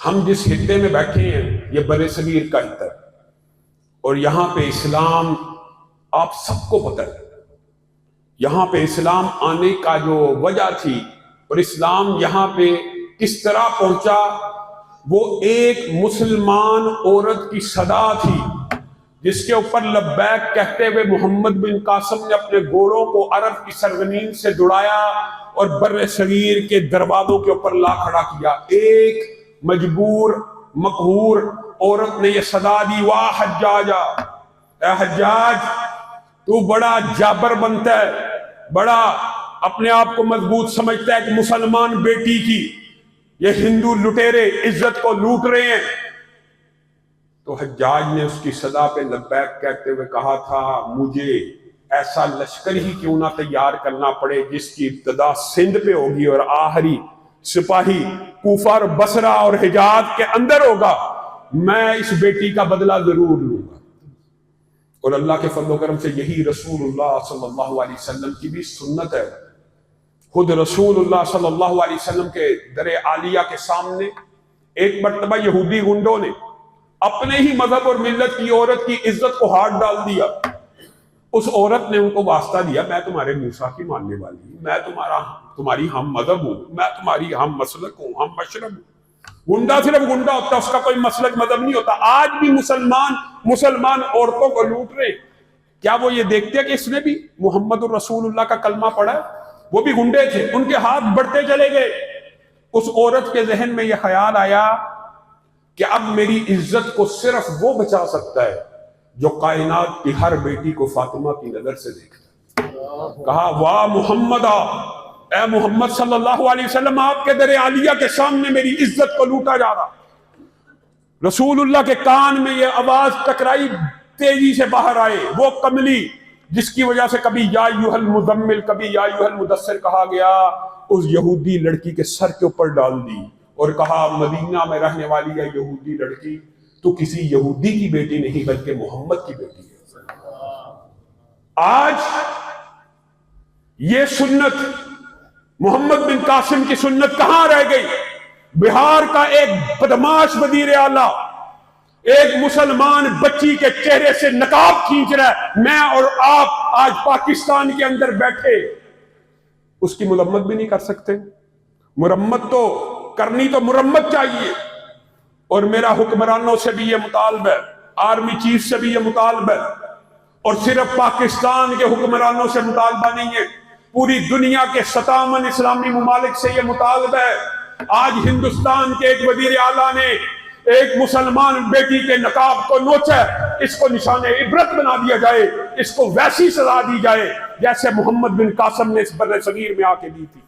ہم جس خطے میں بیٹھے ہیں یہ بر صغیر کا خطہ ہے، اور یہاں پہ اسلام آپ سب کو پتہ ہے، یہاں پہ اسلام آنے کا جو وجہ تھی اور اسلام یہاں پہ کس طرح پہنچا، وہ ایک مسلمان عورت کی صدا تھی جس کے اوپر لبیک کہتے ہوئے محمد بن قاسم نے اپنے گھوڑوں کو عرب کی سرزمین سے دوڑایا اور بر صغیر کے دروازوں کے اوپر لا کھڑا کیا۔ ایک مجبور مقہور عورت نے یہ صدا دی، واہ حجاجا، اے حجاج تو بڑا جابر بنتا ہے، بڑا اپنے آپ کو مضبوط سمجھتا ہے کہ مسلمان بیٹی کی یہ ہندو لٹیرے عزت کو لوٹ رہے ہیں۔ تو حجاج نے اس کی صدا پہ لبیک کہتے ہوئے کہا تھا، مجھے ایسا لشکر ہی کیوں نہ تیار کرنا پڑے جس کی ابتدا سندھ پہ ہوگی اور آخری سپاہی کوفہ اور بصرہ اور حجاز کے اندر ہوگا، میں اس بیٹی کا بدلہ ضرور لوں گا۔ اور اللہ کے فضل و کرم سے یہی رسول اللہ صلی اللہ علیہ وسلم کی بھی سنت ہے۔ خود رسول اللہ صلی اللہ علیہ وسلم کے در عالیہ کے سامنے ایک مرتبہ یہودی گنڈوں نے اپنے ہی مذہب اور ملت کی عورت کی عزت کو ہاتھ ڈال دیا۔ اس عورت نے ان کو واسطہ دیا، میں تمہارے موسیٰ کی ماننے والی ہوں، میں تمہاری ہم مذہب ہوں، میں تمہاری ہم مسلک ہوں، ہم مشرب ہوں۔ گنڈا صرف گنڈا ہوتا، اس کا کوئی مسلک مذہب نہیں ہوتا۔ آج بھی مسلمان عورتوں کو لوٹ رہے، کیا وہ یہ دیکھتے کہ اس نے بھی محمد الرسول اللہ کا کلمہ پڑھا ہے؟ وہ بھی گنڈے تھے، ان کے ہاتھ بڑھتے چلے گئے۔ اس عورت کے ذہن میں یہ خیال آیا کہ اب میری عزت کو صرف وہ بچا سکتا ہے جو کائنات کی ہر بیٹی کو فاطمہ کی نظر سے دیکھتا ہے۔ کہا، واہ محمد، اے محمد صلی اللہ علیہ وسلم، آپ کے در عالیہ کے سامنے میری عزت کو لوٹا جا رہا۔ رسول اللہ کے کان میں یہ آواز ٹکرائی، تیزی سے باہر آئے، وہ کملی جس کی وجہ سے کبھی یا ایھا المزمل، کبھی یا ایھا المدثر کہا گیا، اس یہودی لڑکی کے سر کے اوپر ڈال دی اور کہا، مدینہ میں رہنے والی ہے یہودی لڑکی، تو کسی یہودی کی بیٹی نہیں بلکہ محمد کی بیٹی ہے۔ آج یہ سنت، محمد بن قاسم کی سنت کہاں رہ گئی؟ بہار کا ایک بدماش وزیر اعلیٰ ایک مسلمان بچی کے چہرے سے نقاب کھینچ رہا ہے، میں اور آپ آج پاکستان کے اندر بیٹھے اس کی مرمت بھی نہیں کر سکتے۔ مرمت تو کرنی تو مرمت چاہیے، اور میرا حکمرانوں سے بھی یہ مطالبہ ہے، آرمی چیف سے بھی یہ مطالبہ ہے، اور صرف پاکستان کے حکمرانوں سے مطالبہ نہیں ہے، پوری دنیا کے 57 اسلامی ممالک سے یہ مطالبہ ہے۔ آج ہندوستان کے ایک وزیر اعلیٰ نے ایک مسلمان بیٹی کے نقاب کو نوچا، اس کو نشان عبرت بنا دیا جائے، اس کو ویسی سزا دی جائے جیسے محمد بن قاسم نے اس بر صغیر میں آ کے دی تھی۔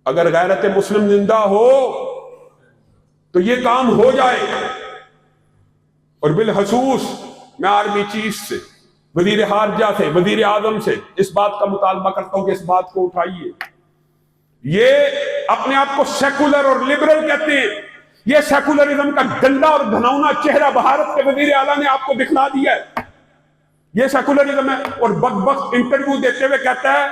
اگر غیرت مسلم زندہ ہو تو یہ کام ہو جائے۔ اور بالخصوص میں آرمی چیف سے، وزیر خارجہ سے، وزیر اعظم سے اس بات کا مطالبہ کرتا ہوں کہ اس بات کو اٹھائیے۔ یہ اپنے آپ کو سیکولر اور لبرل کہتے ہیں، یہ سیکولرزم کا گندا اور گھناؤنا چہرہ بھارت کے وزیر اعلیٰ نے آپ کو دکھلا دیا ہے، یہ سیکولرزم ہے۔ اور بدبخت انٹرویو دیتے ہوئے کہتا ہے،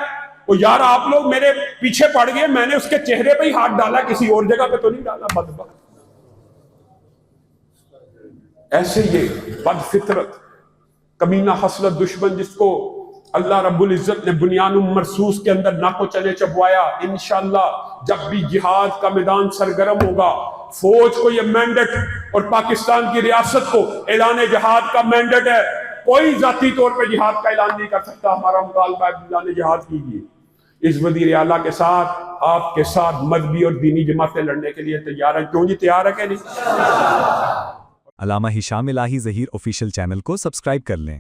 وہ یار آپ لوگ میرے پیچھے پڑ گئے، میں نے اس کے چہرے پہ ہی ہاتھ ڈالا، کسی اور جگہ پہ تو نہیں ڈالا۔ بدبخت، ایسے یہ بد فطرت کمینہ خصلت دشمن جس کو اللہ رب العزت نے بنیان مرصوص کے اندر ناکو چنے چبوایا، انشاءاللہ جب بھی جہاد کا میدان سرگرم ہوگا، فوج کو یہ مینڈیٹ اور پاکستان کی ریاست کو اعلان جہاد کا مینڈیٹ ہے، کوئی ذاتی طور پہ جہاد کا اعلان نہیں کر سکتا۔ ہمارا مطالبہ ہے اعلان جہاد کیجیے۔ اس وزیر اعلیٰ کے ساتھ، آپ کے ساتھ مذہبی اور دینی جماعتیں لڑنے کے لیے تیار ہیں، کیوں جی تیار ہے کہ نہیں؟ علامہ ہشام الہی ظہیر آفیشیل چینل کو سبسکرائب کر لیں۔